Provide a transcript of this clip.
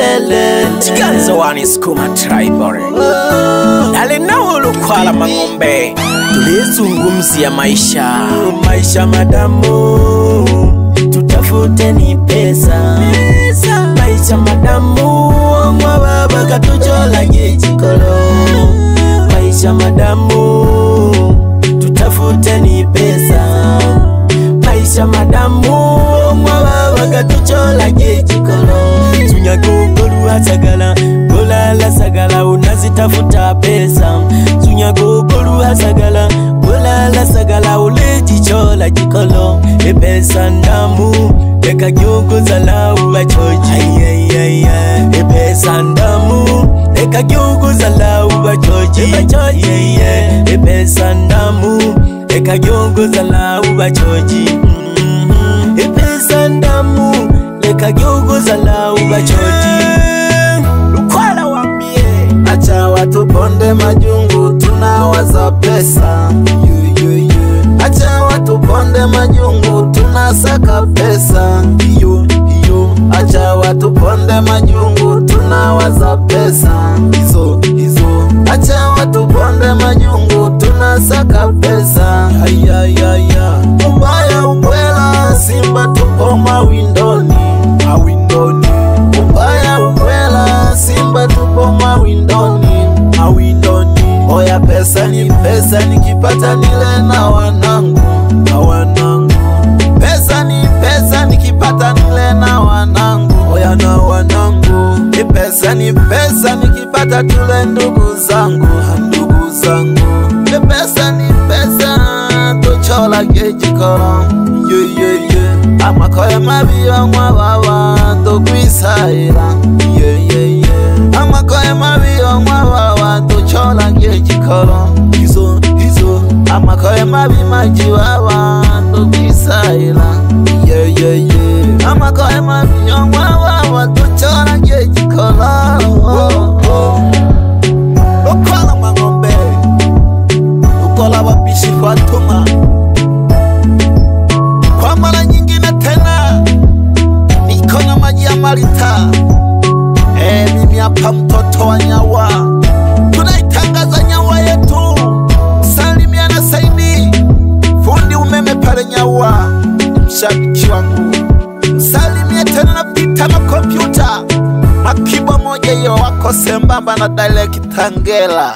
milele. Tiganzo wani skuma tribal Dale na ulukwala mangombe tulizungumzia maisha madamu. Tutafute ni pesa maisha madamu. Mwa baba katuchola jikolo maisha madamu. Tutafute ni pesa maisha madamu. Mwa baba katuchola jikolo Sunyago hasagala golala sagala unazitafuta pesa. Sunyago hasagala golala sagala ulejichola jikolo pesa ndamu eka gyugu zalau bachoji pesa ndamu eka gyugu zalau bachoji pesa ndamu eka gyugu zalau bachoji pesa ndamu eka gyugu zalau bachoji. Lukwala wambie acha watu bonde majungu tunawaza pesa. Acha watu bonde majungu tunasaka pesa. Acha watu bonde majungu tunawaza pesa. Acha watu bonde majungu tunasaka pesa. Ubaya ubwela simba tupo mawindoni. Ubaya ubwela simba tupo mawindoni. Oya pesa ni pesa nikipata nile na wanangu. Pesa ni pesa nikipata nile na wanangu. Oya na wanangu. Pesa ni pesa nikipata tule ndugu zangu. Pesa ni pesa tuchola jikolo amakoye mabiyo mwa baba tukwisaira. Amakoye mabiyo mwa baba tuchola jikolo amakoye mabi maji baba tukwisaira. Amakoye mabiyo mwa baba tuchola jikolo. Lukwala mangombe lukola wapishi Fatuma kwa mara nyingine tena niko na maji ya Marita. Mimi hapa mtoto wa Nyawa tunaitangaza Nyawa yetu. Salimia na Saidi fundi umeme pale Nyawa mshabiki wangu. Salimia tena na Pita na kompyuta makibo moja yo wako sembamba na Direct Tangela.